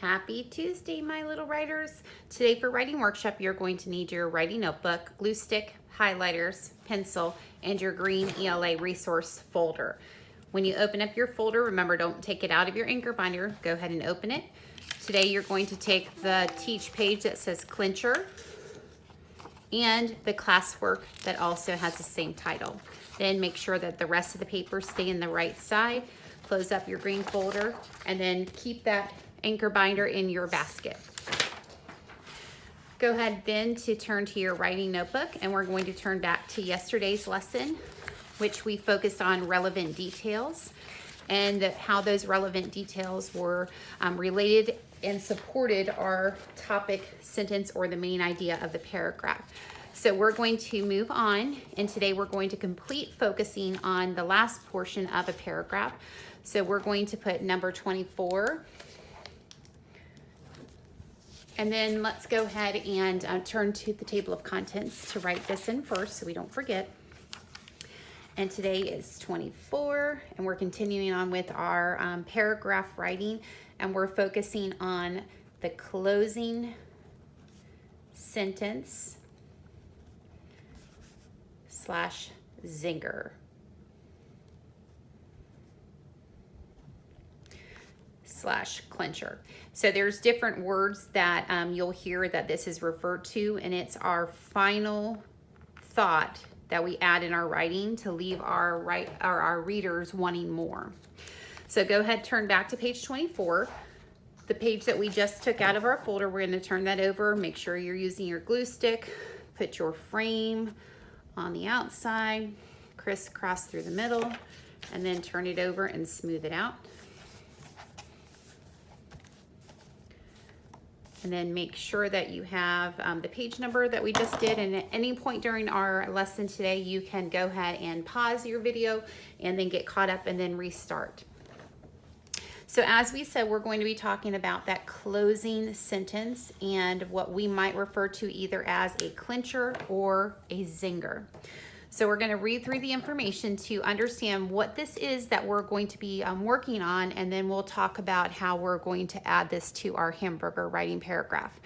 Happy Tuesday, my little writers. Today for writing workshop, you're going to need your writing notebook, glue stick, highlighters, pencil, and your green ELA resource folder. When you open up your folder, remember, don't take it out of your anchor binder. Go ahead and open it. Today you're going to take the teach page that says Clincher and the classwork that also has the same title. Then make sure that the rest of the papers stay in the right side. Close up your green folder and then keep that anchor binder in your basket. Go ahead then to turn to your writing notebook, and we're going to turn back to yesterday's lesson, which we focused on relevant details and how those relevant details were related and supported our topic, sentence, or the main idea of the paragraph. So we're going to move on, and today we're going to complete focusing on the last portion of a paragraph. So we're going to put number 24. And then let's go ahead and turn to the table of contents to write this in first so we don't forget. And today is 24, and we're continuing on with our paragraph writing, and we're focusing on the closing sentence / zinger. / clincher. So there's different words that you'll hear that this is referred to, and it's our final thought that we add in our writing to leave our readers wanting more. So go ahead, turn back to page 24. The page that we just took out of our folder, we're going to turn that over. Make sure you're using your glue stick. Put your frame on the outside, crisscross through the middle, and then turn it over and smooth it out. And then make sure that you have the page number that we just did. And at any point during our lesson today, you can go ahead and pause your video and then get caught up and then restart. So as we said, we're going to be talking about that closing sentence and what we might refer to either as a clincher or a zinger. So we're going to read through the information to understand what this is that we're going to be working on, and then we'll talk about how we're going to add this to our hamburger writing paragraph.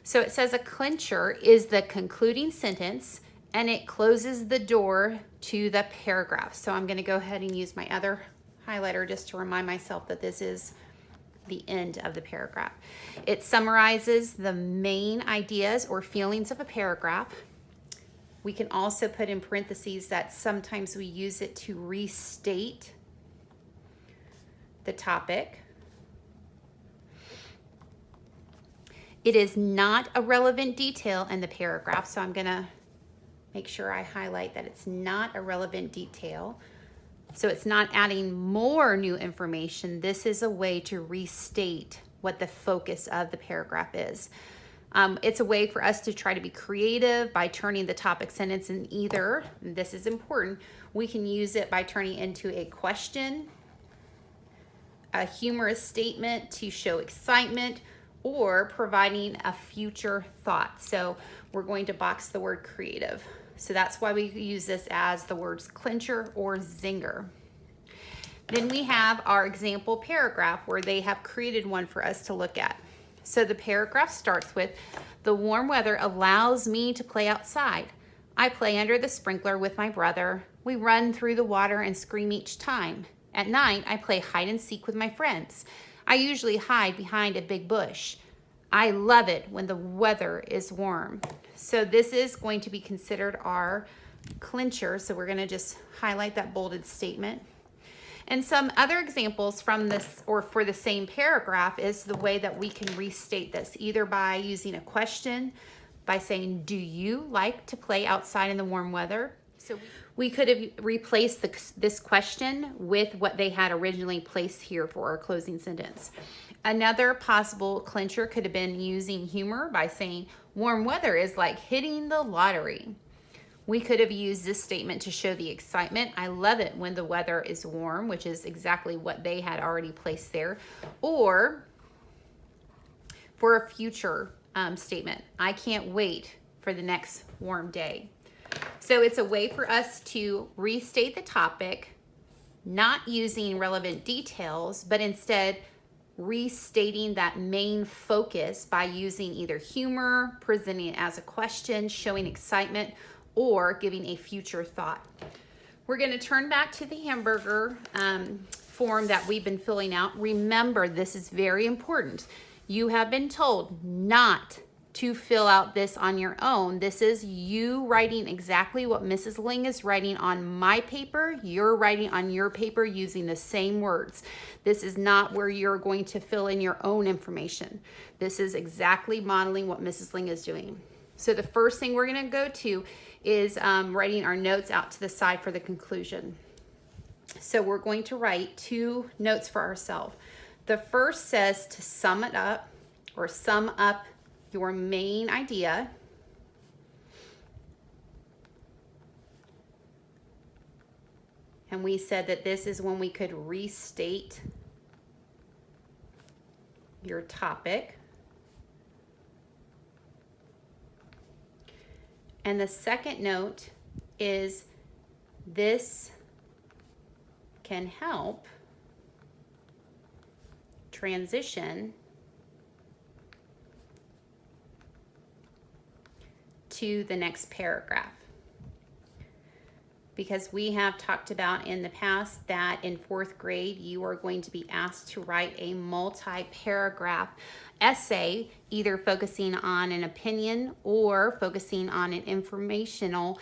So it says a clincher is the concluding sentence, and it closes the door to the paragraph. So I'm going to go ahead and use my other highlighter just to remind myself that this is the end of the paragraph. It summarizes the main ideas or feelings of a paragraph. We can also put in parentheses that sometimes we use it to restate the topic. It is not a relevant detail in the paragraph, so I'm going to make sure I highlight that it's not a relevant detail. So it's not adding more new information. This is a way to restate what the focus of the paragraph is. It's a way for us to try to be creative by turning the topic sentence in either, and this is important, we can use it by turning it into a question, a humorous statement to show excitement, or providing a future thought. So we're going to box the word creative. So that's why we use this as the words clincher or zinger. Then we have our example paragraph where they have created one for us to look at. So the paragraph starts with, the warm weather allows me to play outside. I play under the sprinkler with my brother. We run through the water and scream each time. At night, I play hide and seek with my friends. I usually hide behind a big bush. I love it when the weather is warm. So this is going to be considered our clincher. So we're going to just highlight that bolded statement. And some other examples from this or for the same paragraph is the way that we can restate this, either by using a question, by saying, do you like to play outside in the warm weather? So we could have replaced this question with what they had originally placed here for our closing sentence. Another possible clincher could have been using humor by saying, warm weather is like hitting the lottery. We could have used this statement to show the excitement. I love it when the weather is warm, which is exactly what they had already placed there. Or for a future statement, I can't wait for the next warm day. So it's a way for us to restate the topic, not using relevant details, but instead restating that main focus by using either humor, presenting it as a question, showing excitement, or giving a future thought. We're going to turn back to the hamburger form that we've been filling out. Remember, this is very important. You have been told not to fill out this on your own. This is you writing exactly what Mrs. Ling is writing on my paper. You're writing on your paper using the same words. This is not where you're going to fill in your own information. This is exactly modeling what Mrs. Ling is doing. So the first thing we're going to go to is writing our notes out to the side for the conclusion. So we're going to write 2 notes for ourselves. The first says to sum it up, or sum up your main idea. And we said that this is when we could restate your topic. And the second note is this can help transition to the next paragraph. Because we have talked about in the past that in 4th grade, you are going to be asked to write a multi-paragraph essay, either focusing on an opinion or focusing on an informational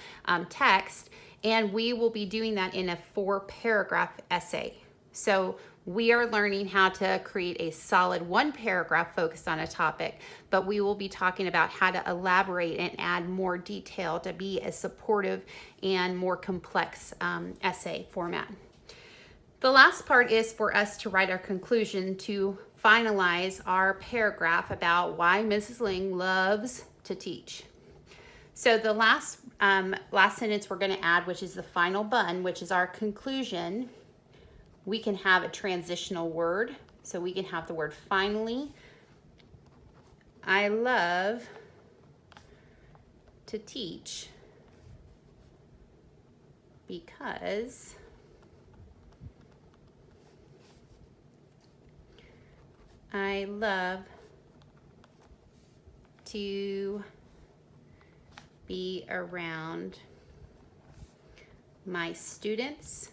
text. And we will be doing that in a 4-paragraph essay. So we are learning how to create a solid 1-paragraph focused on a topic, but we will be talking about how to elaborate and add more detail to be a supportive and more complex essay format. The last part is for us to write our conclusion to finalize our paragraph about why Mrs. Ling loves to teach. So the last sentence we're going to add, which is the final button, which is our conclusion, we can have a transitional word. So we can have the word finally. I love to teach because I love to be around my students.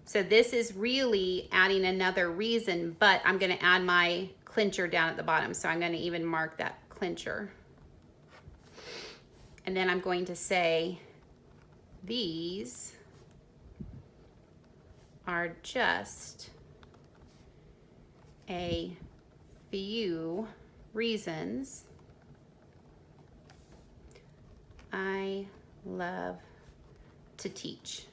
So this is really adding another reason, but I'm going to add my clincher down at the bottom. So I'm going to even mark that clincher. And then I'm going to say, these are just a few reasons I love to teach.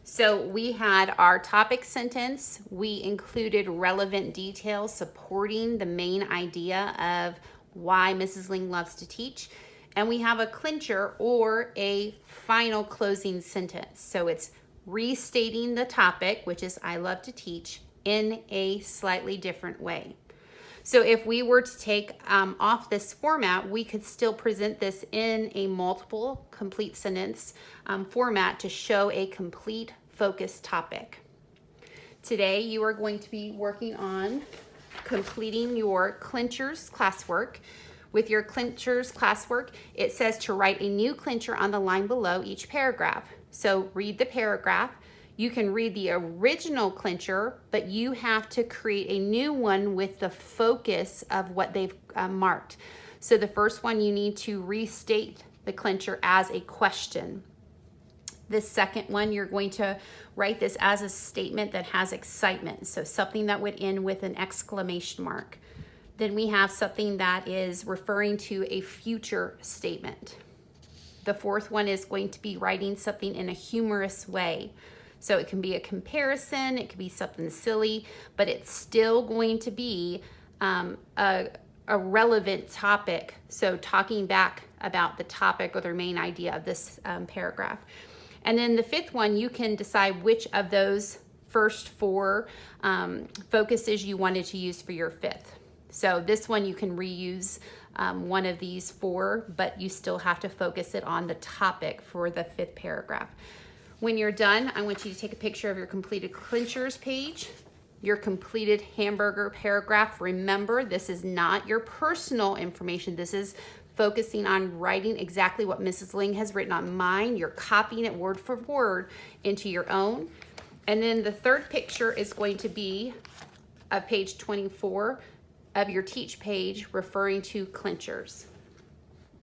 So we had our topic sentence. We included relevant details supporting the main idea of why Mrs. Ling loves to teach. And we have a clincher or a final closing sentence. So it's restating the topic, which is I love to teach, in a slightly different way. So if we were to take off this format, we could still present this in a multiple complete sentence format to show a complete focused topic. Today, you are going to be working on completing your Clinchers classwork. With your Clinchers classwork, it says to write a new clincher on the line below each paragraph. So read the paragraph. You can read the original clincher, but you have to create a new one with the focus of what they've marked. So the first one, you need to restate the clincher as a question. The second one, you're going to write this as a statement that has excitement. So something that would end with an exclamation mark. Then we have something that is referring to a future statement. The fourth one is going to be writing something in a humorous way. So it can be a comparison, it could be something silly, but it's still going to be a relevant topic. So talking back about the topic or the main idea of this paragraph. And then the fifth one, you can decide which of those first four focuses you wanted to use for your fifth. So this one you can reuse one of these four, but you still have to focus it on the topic for the fifth paragraph. When you're done, I want you to take a picture of your completed Clinchers page, your completed hamburger paragraph. Remember, this is not your personal information. This is focusing on writing exactly what Mrs. Ling has written on mine. You're copying it word for word into your own. And then the third picture is going to be of page 24 of your teach page, referring to Clinchers.